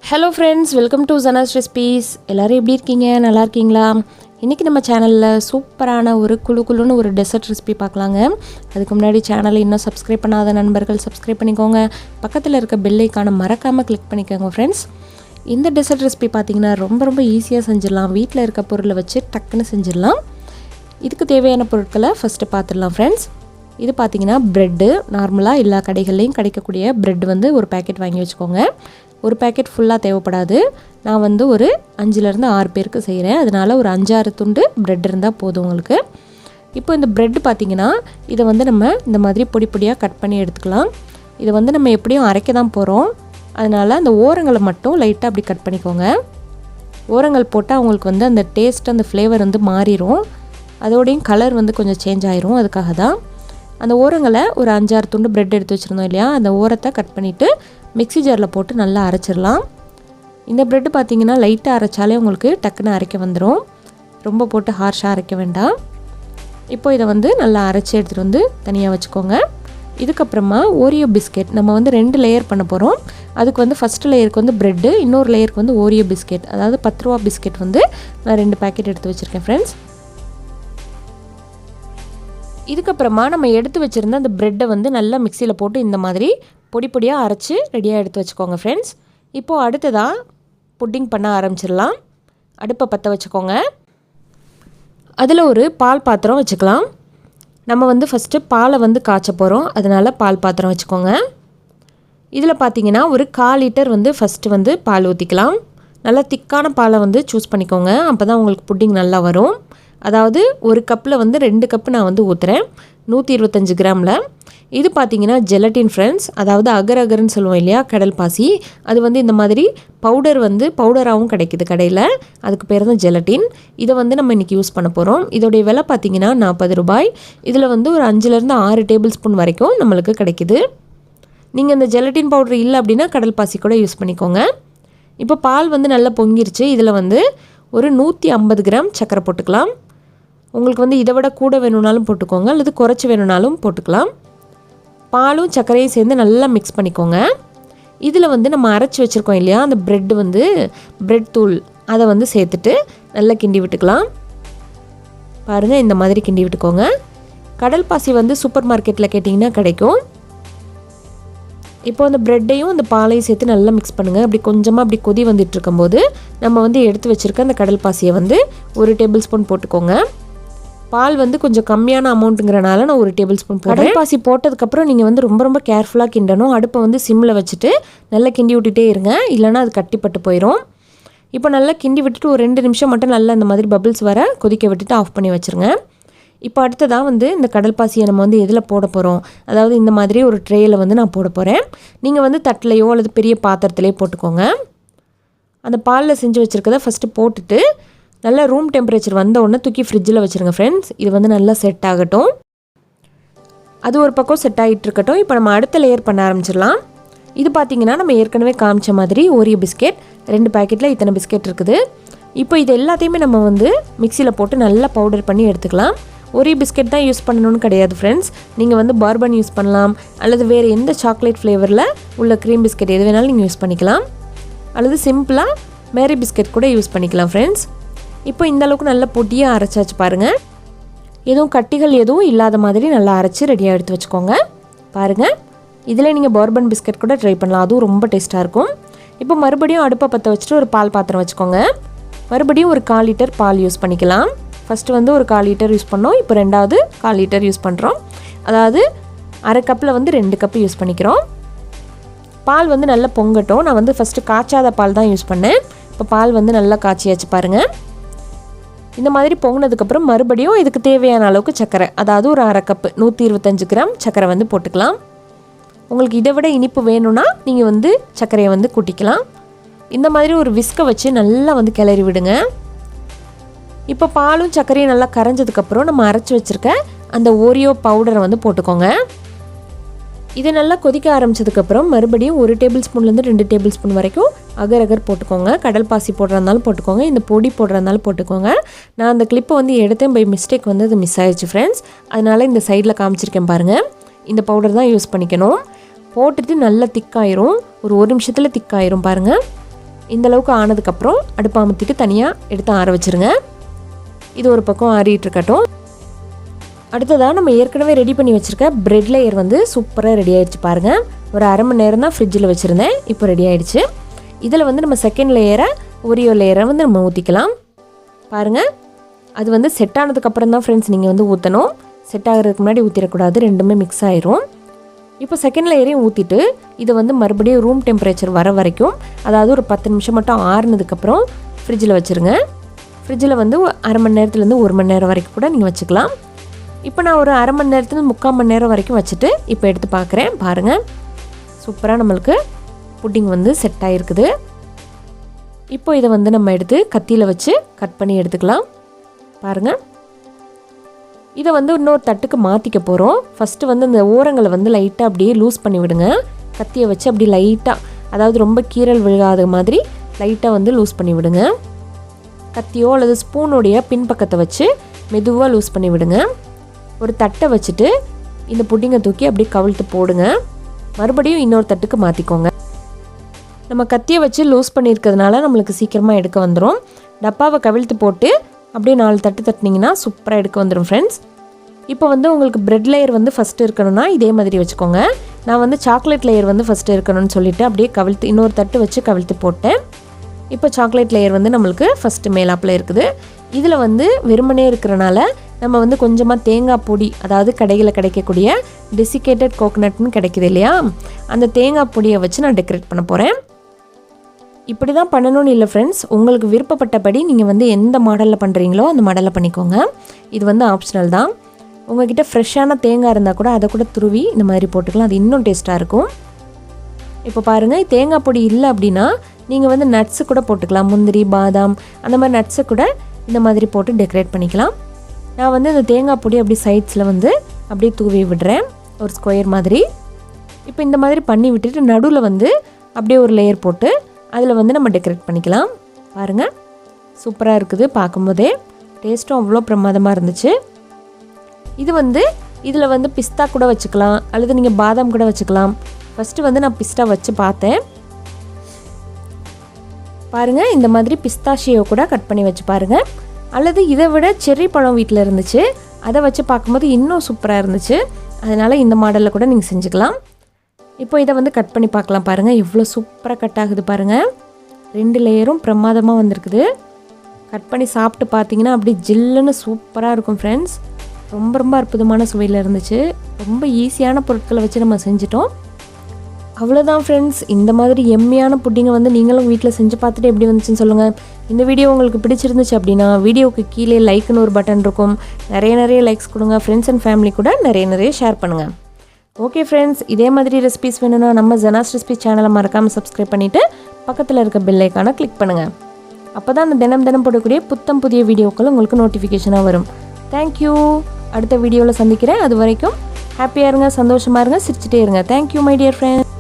Hello friends, welcome to Janas recipes. எல்லோரும் எப்படி இருக்கீங்க? நல்லா இருக்கீங்களா? இன்றைக்கி நம்ம சேனலில் சூப்பரான ஒரு குழுன்னு ஒரு டெசர்ட் ரெசிபி பார்க்கலாங்க. அதுக்கு முன்னாடி சேனலை இன்னும் சப்ஸ்கிரைப் பண்ணாத நண்பர்கள் சப்ஸ்கிரைப் பண்ணிக்கோங்க. பக்கத்தில் இருக்க பெல் ஐக்கானை மறக்காமல் கிளிக் பண்ணிக்கோங்க ஃப்ரெண்ட்ஸ். இந்த டெசர்ட் ரெசிபி பார்த்திங்கன்னா ரொம்ப ஈஸியாக செஞ்சிடலாம். வீட்டில் இருக்க பொருளை வச்சு டக்குன்னு செஞ்சிடலாம். இதுக்கு தேவையான பொருட்களை ஃபஸ்ட்டு பார்த்துடலாம் ஃப்ரெண்ட்ஸ். இது பார்த்திங்கன்னா ப்ரெட்டு. நார்மலாக எல்லா கடைகள்லையும் கிடைக்கக்கூடிய ப்ரெட் வந்து ஒரு பேக்கெட் வாங்கி வச்சுக்கோங்க. ஒரு பேக்கெட் ஃபுல்லாக தேவைப்படாது. நான் வந்து ஒரு 5லேருந்து 6 பேருக்கு செய்கிறேன். அதனால் ஒரு 5-6 துண்டு ப்ரெட் இருந்தால் போதும் உங்களுக்கு. இப்போ இந்த ப்ரெட் பார்த்திங்கன்னா இதை வந்து நம்ம இந்த மாதிரி பொடியாக கட் பண்ணி எடுத்துக்கலாம். இதை வந்து நம்ம எப்படியும் அரைக்க தான் போகிறோம். அதனால் அந்த ஓரங்களை மட்டும் லைட்டாக அப்படி கட் பண்ணிக்கோங்க. ஓரங்கள் போட்டால் அவங்களுக்கு வந்து அந்த டேஸ்ட், அந்த ஃப்ளேவர் வந்து மாறிடும். அதோடையும் கலர் வந்து கொஞ்சம் சேஞ்ச் ஆயிரும். அதுக்காக தான் அந்த ஓரங்களை ஒரு 5-6 துண்டு ப்ரெட் எடுத்து வச்சுருந்தோம் இல்லையா, அந்த ஓரத்தை கட் பண்ணிவிட்டு மிக்ஸி ஜாரில் போட்டு நல்லா அரைச்சிடலாம். இந்த ப்ரெட்டு பார்த்திங்கன்னா லைட்டாக அரைச்சாலே உங்களுக்கு டக்குன்னு அரைக்க வந்துடும். ரொம்ப போட்டு ஹார்ஷாக அரைக்க வேண்டாம். இப்போ இதை வந்து நல்லா அரைச்சி எடுத்துகிட்டு வந்து தனியாக வச்சுக்கோங்க. இதுக்கப்புறமா ஓரியோ பிஸ்கெட் நம்ம வந்து 2 லேயர் பண்ண போகிறோம். அதுக்கு வந்து ஃபஸ்ட்டு லேயருக்கு வந்து ப்ரெட்டு, இன்னொரு லேயருக்கு வந்து ஓரியோ பிஸ்கெட், அதாவது 10 ரூபா பிஸ்கெட் வந்து நான் 2 பேக்கெட் எடுத்து வச்சுருக்கேன் ஃப்ரெண்ட்ஸ். இதுக்கப்புறமா நம்ம எடுத்து வச்சுருந்த அந்த ப்ரெட்டை வந்து நல்லா மிக்சியில் போட்டு இந்த மாதிரி பொடியாக அரைச்சி ரெடியாக எடுத்து வச்சுக்கோங்க ஃப்ரெண்ட்ஸ். இப்போது அடுத்ததாக புட்டிங் பண்ண ஆரம்பிச்சிடலாம். அடுப்பை பற்ற வச்சுக்கோங்க. அதில் ஒரு பால் பாத்திரம் வச்சுக்கலாம். நம்ம வந்து ஃபஸ்ட்டு பாலை வந்து காய்ச்ச போகிறோம். அதனால் பால் பாத்திரம் வச்சுக்கோங்க. இதில் பார்த்திங்கன்னா ஒரு 1/4 லிட்டர் வந்து ஃபஸ்ட்டு வந்து பால் ஊற்றிக்கலாம். நல்லா திக்கான பாலை வந்து சூஸ் பண்ணிக்கோங்க. அப்போ தான் உங்களுக்கு புட்டிங் நல்லா வரும். அதாவது ஒரு கப்பில் வந்து 2 கப்பு நான் வந்து ஊற்றுறேன், 125 கிராமில். இது பார்த்திங்கன்னா ஜெலட்டின் ஃப்ரெண்ட்ஸ். அதாவது அகர்னு சொல்லுவோம் இல்லையா, கடல் பாசி. அது வந்து இந்த மாதிரி பவுடர் வந்து பவுடராகவும் கிடைக்கிது கடையில். அதுக்கு பேர் தான் ஜெலட்டின். இதை வந்து நம்ம இன்றைக்கி யூஸ் பண்ண போகிறோம். இதோடைய விலை பார்த்திங்கன்னா 40 ரூபாய். இதில் வந்து ஒரு 5லேருந்து 6 டேபிள் ஸ்பூன் வரைக்கும் நம்மளுக்கு கிடைக்கிது. நீங்கள் இந்த ஜெலட்டின் பவுடர் இல்லை அப்படின்னா கடல் பாசி கூட யூஸ் பண்ணிக்கோங்க. இப்போ பால் வந்து நல்லா பொங்கிருச்சு. இதில் வந்து ஒரு 150 கிராம் சர்க்கரை போட்டுக்கலாம். உங்களுக்கு வந்து இதை விட கூட வேணும்னாலும் போட்டுக்கோங்க, அல்லது குறைச்சி வேணும்னாலும் போட்டுக்கலாம். பாலும் சர்க்கரையும் சேர்ந்து நல்லா மிக்ஸ் பண்ணிக்கோங்க. இதில் வந்து நம்ம அரைச்சி வச்சுருக்கோம் இல்லையா, அந்த ப்ரெட் வந்து ப்ரெட் தூள், அதை வந்து சேர்த்துட்டு நல்லா கிண்டி விட்டுக்கலாம். பாருங்கள், இந்த மாதிரி கிண்டி விட்டுக்கோங்க. கடல் பாசி வந்து சூப்பர் மார்க்கெட்டில் கேட்டிங்கன்னா கிடைக்கும். இப்போ அந்த ப்ரெட்டையும் அந்த பாலையும் சேர்த்து நல்லா மிக்ஸ் பண்ணுங்கள். அப்படி கொஞ்சமாக அப்படி கொதி வந்துட்டு இருக்கும்போது நம்ம வந்து எடுத்து வச்சுருக்க அந்த கடல் பாசியை வந்து 1 டேபிள் ஸ்பூன் போட்டுக்கோங்க. பால் வந்து கொஞ்சம் கம்மியான அமௌண்ட்டுங்கிறனால நான் 1 டேபிள் ஸ்பூன் போடுறேன். கடல் பாசி போட்டதுக்கப்புறம் நீங்கள் வந்து ரொம்ப கேர்ஃபுல்லாக கிண்டணும். அடுப்பை வந்து சிம்மில் வச்சுட்டு நல்லா கிண்டி விட்டுட்டே இருங்க, இல்லைனா அது கட்டிப்பட்டு போயிடும். இப்போ நல்லா கிண்டி விட்டுட்டு ஒரு 2 நிமிஷம் மட்டும் நல்லா இந்த மாதிரி பபிள்ஸ் வர கொதிக்க விட்டுட்டு ஆஃப் பண்ணி வச்சுருங்க. இப்போ அடுத்ததாக வந்து இந்த கடல் பாசியை நம்ம வந்து எதில் போட போகிறோம், அதாவது இந்த மாதிரி ஒரு ட்ரேயில் வந்து நான் போட போகிறேன். நீங்கள் வந்து தட்டிலையோ அல்லது பெரிய பாத்திரத்துலையோ போட்டுக்கோங்க. அந்த பாலில் செஞ்சு வச்சுருக்கதை ஃபஸ்ட்டு போட்டுட்டு நல்லா ரூம் டெம்பரேச்சர் வந்த உடனே தூக்கி ஃப்ரிட்ஜில் வச்சுருங்க ஃப்ரெண்ட்ஸ். இது வந்து நல்லா செட் ஆகட்டும். அது ஒரு பக்கம் செட் ஆகிட்டு இருக்கட்டும். இப்போ நம்ம அடுத்த லேயர் பண்ண ஆரம்பிச்சிடலாம். இது பார்த்திங்கன்னா நம்ம ஏற்கனவே காமிச்ச மாதிரி ஓரியோ பிஸ்கெட் 2 பேக்கெட்டில் இத்தனை பிஸ்கெட் இருக்குது. இப்போ இது எல்லாத்தையுமே நம்ம வந்து மிக்சியில் போட்டு நல்லா பவுடர் பண்ணி எடுத்துக்கலாம். ஓரியோ பிஸ்கெட் தான் யூஸ் பண்ணணும்னு கிடையாது ஃப்ரெண்ட்ஸ். நீங்கள் வந்து பார்பன் யூஸ் பண்ணலாம், அல்லது வேறு எந்த சாக்லேட் ஃப்ளேவரில் உள்ள க்ரீம் பிஸ்கெட் எது வேணாலும் நீங்கள் யூஸ் பண்ணிக்கலாம், அல்லது சிம்பிளாக மேரி பிஸ்கெட் கூட யூஸ் பண்ணிக்கலாம் ஃப்ரெண்ட்ஸ். இப்போ இந்த அளவுக்கு நல்லா பொடியாக அரைச்சாச்சு பாருங்கள். எதுவும் கட்டிகள் எதுவும் இல்லாத மாதிரி நல்லா அரைச்சி ரெடியாக எடுத்து வச்சுக்கோங்க. பாருங்கள், இதில் நீங்கள் பார்பன் பிஸ்கெட் கூட ட்ரை பண்ணலாம், அதுவும் ரொம்ப டேஸ்ட்டாக இருக்கும். இப்போ மறுபடியும் அடுப்பை பற்ற வச்சுட்டு ஒரு பால் பாத்திரம் வச்சுக்கோங்க. மறுபடியும் ஒரு 1/4 லிட்டர் பால் யூஸ் பண்ணிக்கலாம். ஃபஸ்ட்டு வந்து ஒரு 1/4 லிட்டர் யூஸ் பண்ணோம், இப்போ 2வது 1/4 லிட்டர் யூஸ் பண்ணுறோம். அதாவது அரை கப்பில் வந்து 2 கப்பு யூஸ் பண்ணிக்கிறோம். பால் வந்து நல்லா பொங்கட்டும். நான் வந்து ஃபஸ்ட்டு காய்ச்சாத பால் தான் யூஸ் பண்ணேன். இப்போ பால் வந்து நல்லா காய்ச்சியாச்சு பாருங்கள். இந்த மாதிரி பொங்கினதுக்கப்புறம் மறுபடியும் இதுக்கு தேவையான அளவுக்கு சர்க்கரை, அதாவது ஒரு அரை கப்பு 125 கிராம் சர்க்கரை வந்து போட்டுக்கலாம். உங்களுக்கு இதை விட இனிப்பு வேணும்னா நீங்கள் வந்து சர்க்கரையை வந்து கூட்டிக்கலாம். இந்த மாதிரி ஒரு விஸ்கை வச்சு நல்லா வந்து கிளறி விடுங்க. இப்போ பாலும் சர்க்கரையும் நல்லா கரைஞ்சதுக்கப்புறம் நம்ம அரைச்சி வச்சுருக்க அந்த ஓரியோ பவுடரை வந்து போட்டுக்கோங்க. இது நல்லா கொதிக்க ஆரம்பிச்சதுக்கப்புறம் மறுபடியும் 1 டேபிள் ஸ்பூன்லேருந்து 2 டேபிள் ஸ்பூன் வரைக்கும் அகர் போட்டுக்கோங்க. கடல் பாசி போடுறதுனாலும் போட்டுக்கோங்க, இந்த பொடி போடுறதுனாலும் போட்டுக்கோங்க. நான் அந்த கிளிப்பை வந்து எடுத்தேன், பை மிஸ்டேக் வந்து அது மிஸ் ஆயிடுச்சு ஃப்ரெண்ட்ஸ். அதனால் இந்த சைடில் காமிச்சிருக்கேன் பாருங்கள். இந்த பவுடர் தான் யூஸ் பண்ணிக்கணும். போட்டுட்டு நல்லா திக்காயிரும், ஒரு நிமிஷத்தில் திக்காயிரும் பாருங்கள். இந்தளவுக்கு ஆனதுக்கப்புறம் அடுப்பு அமர்த்திட்டு தனியாக எடுத்து ஆற வச்சுருங்க. இது ஒரு பக்கம் ஆறிட்டு இருக்கட்டும். அடுத்ததாக நம்ம ஏற்கனவே ரெடி பண்ணி வச்சுருக்க ப்ரெட் லேயர் வந்து சூப்பராக ரெடி ஆகிடுச்சு பாருங்கள். ஒரு அரை மணி நேரம் தான் ஃப்ரிட்ஜில் வச்சுருந்தேன், இப்போ ரெடி ஆகிடுச்சு. இதில் வந்து நம்ம செகண்ட் லேயரை ஓரியோ லேயரை வந்து நம்ம ஊற்றிக்கலாம். பாருங்கள், அது வந்து செட் ஆனதுக்கப்புறம் தான் ஃப்ரெண்ட்ஸ் நீங்கள் வந்து ஊற்றணும். செட் ஆகிறதுக்கு முன்னாடி ஊற்றிடக்கூடாது, ரெண்டுமே மிக்ஸ் ஆயிரும். இப்போ செகண்ட் லேயரையும் ஊற்றிட்டு இதை வந்து மறுபடியும் ரூம் டெம்பரேச்சர் வர வரைக்கும், அதாவது ஒரு 10 நிமிஷம் மட்டும் ஆறுனதுக்கப்புறம் ஃப்ரிட்ஜில் வச்சுருங்க. ஃப்ரிட்ஜில் வந்து அரை மணி நேரத்துலேருந்து 1 மணி நேரம் வரைக்கும் கூட நீங்கள் வச்சுக்கலாம். இப்போ நான் ஒரு அரை மணி நேரத்துலேருந்து 3/4 மணி நேரம் வரைக்கும் வச்சுட்டு இப்போ எடுத்து பார்க்குறேன். பாருங்கள், சூப்பராக நம்மளுக்கு புட்டிங் வந்து செட் ஆகிருக்குது. இப்போ இதை வந்து நம்ம எடுத்து கத்தியில் வச்சு கட் பண்ணி எடுத்துக்கலாம். பாருங்கள், இதை வந்து இன்னொரு தட்டுக்கு மாற்றிக்க போகிறோம். ஃபஸ்ட்டு வந்து இந்த ஓரங்களை வந்து லைட்டாக அப்படியே லூஸ் பண்ணி விடுங்க. கத்தியை வச்சு அப்படி லைட்டாக, அதாவது ரொம்ப கீறல் விழாத மாதிரி லைட்டாக வந்து லூஸ் பண்ணி விடுங்க. கத்தியோ அல்லது ஸ்பூனுடைய பின்பக்கத்தை வச்சு மெதுவாக லூஸ் பண்ணி விடுங்க. ஒரு தட்டை வச்சுட்டு இந்த புட்டிங்கை தூக்கி அப்படியே கவிழ்த்து போடுங்க. மறுபடியும் இன்னொரு தட்டுக்கு மாற்றிக்கோங்க. நம்ம கத்தியை வச்சு லூஸ் பண்ணியிருக்கிறதுனால நம்மளுக்கு சீக்கிரமாக எடுக்க வந்துடும். டப்பாவை கவிழ்த்து போட்டு அப்படியே 4 தட்டு தட்டினீங்கன்னா சூப்பராக எடுக்க வந்துடும் ஃப்ரெண்ட்ஸ். இப்போ வந்து உங்களுக்கு ப்ரெட் லேயர் வந்து ஃபஸ்ட்டு இருக்கணும்னா இதே மாதிரி வச்சுக்கோங்க. நான் வந்து சாக்லேட் லேயர் வந்து ஃபஸ்ட்டு இருக்கணும்னு சொல்லிவிட்டு அப்படியே கவிழ்த்து இன்னொரு தட்டு வச்சு கவிழ்த்து போட்டேன். இப்போ சாக்லேட் லேயர் வந்து நம்மளுக்கு ஃபஸ்ட்டு மேலாப்பில் இருக்குது. இதில் வந்து வெறுமனே இருக்கிறனால நம்ம வந்து கொஞ்சமாக தேங்காய் பொடி, அதாவது கடைகளில் கிடைக்கக்கூடிய டெசிகேட்டட் கோகோனட்னு கிடைக்குது இல்லையா, அந்த தேங்காய் பொடியை வச்சு நான் டெக்கரேட் பண்ண போகிறேன். இப்படி தான் பண்ணணும்னு இல்லை ஃப்ரெண்ட்ஸ், உங்களுக்கு விருப்பப்பட்டபடி நீங்கள் வந்து எந்த மாடலில் பண்ணுறீங்களோ அந்த மாடலில் பண்ணிக்கோங்க. இது வந்து ஆப்ஷனல் தான். உங்கள்கிட்ட ஃப்ரெஷ்ஷான தேங்காய் இருந்தால் கூட அதை கூட துருவி இந்த மாதிரி போட்டுக்கலாம், அது இன்னும் டேஸ்ட்டாக இருக்கும். இப்போ பாருங்கள், தேங்காய் பொடி இல்லை அப்படின்னா நீங்கள் வந்து நட்ஸு கூட போட்டுக்கலாம். முந்திரி, பாதாம், அந்த மாதிரி நட்ஸை கூட இந்த மாதிரி போட்டு டெக்கரேட் பண்ணிக்கலாம். நான் வந்து இந்த தேங்காய் பொடி அப்படி சைட்ஸில் வந்து அப்படியே தூவி விடுறேன், ஒரு ஸ்கொயர் மாதிரி. இப்போ இந்த மாதிரி பண்ணி விட்டுட்டு நடுவில் வந்து அப்படியே ஒரு லேயர் போட்டு அதில் வந்து நம்ம டெக்கரேட் பண்ணிக்கலாம். பாருங்கள், சூப்பராக இருக்குது. பார்க்கும்போதே டேஸ்ட்டும் அவ்வளோ பிரமாதமாக இருந்துச்சு. இது வந்து இதில் வந்து பிஸ்தா கூட வச்சுக்கலாம், அல்லது நீங்கள் பாதாம் கூட வச்சுக்கலாம். ஃபஸ்ட்டு வந்து நான் பிஸ்தா வச்சு பார்த்தேன். பாருங்கள், இந்த மாதிரி பிஸ்தாஷியோ கூட கட் பண்ணி வச்சு பாருங்கள். அல்லது இதை விட செர்ரி பழம் வீட்டில் இருந்துச்சு, அதை வச்சு பார்க்கும்போது இன்னும் சூப்பராக இருந்துச்சு. அதனால் இந்த மாடலில் கூட நீங்கள் செஞ்சுக்கலாம். இப்போ இதை வந்து கட் பண்ணி பார்க்கலாம். பாருங்கள், எவ்வளோ சூப்பராக கட் ஆகுது பாருங்கள். 2 லேயரும் பிரமாதமாக வந்திருக்குது. கட் பண்ணி சாப்பிட்டு பார்த்தீங்கன்னா அப்படி ஜில்லுன்னு சூப்பராக இருக்கும் ஃப்ரெண்ட்ஸ். ரொம்ப ரொம்ப அற்புதமான சுவையில் இருந்துச்சு. ரொம்ப ஈஸியான பொருட்களை வச்சு நம்ம செஞ்சிட்டோம். அவ்வளோதான் ஃப்ரெண்ட்ஸ். இந்த மாதிரி எம்மியான புட்டிங்கை வந்து நீங்களும் வீட்டில் செஞ்சு பார்த்துட்டு எப்படி வந்துச்சுன்னு சொல்லுங்கள். இந்த வீடியோ உங்களுக்கு பிடிச்சிருந்துச்சு அப்படின்னா வீடியோவுக்கு கீழே லைக்குன்னு ஒரு பட்டன் இருக்கும், நிறைய லைக்ஸ் கொடுங்க. ஃப்ரெண்ட்ஸ் அண்ட் ஃபேமிலி கூட நிறைய ஷேர் பண்ணுங்கள். ஓகே ஃப்ரெண்ட்ஸ், இதே மாதிரி ரெசிபீஸ் வேணும்னா நம்ம ஜனாஸ் ரெசிபி சேனலை மறக்காமல் சப்ஸ்கிரைப் பண்ணிவிட்டு பக்கத்தில் இருக்க பெல் ஐக்கானை கிளிக் பண்ணுங்கள். அப்போ தான் அந்த தினம் போடக்கூடிய புதிய வீடியோக்கள் உங்களுக்கு நோட்டிஃபிகேஷனாக வரும். தேங்க்யூ. அடுத்த வீடியோவில் சந்திக்கிறேன். அது வரைக்கும் ஹாப்பியாக இருங்க, சந்தோஷமாக இருங்க, சிரிச்சிட்டே இருங்க. Thank you my dear friends.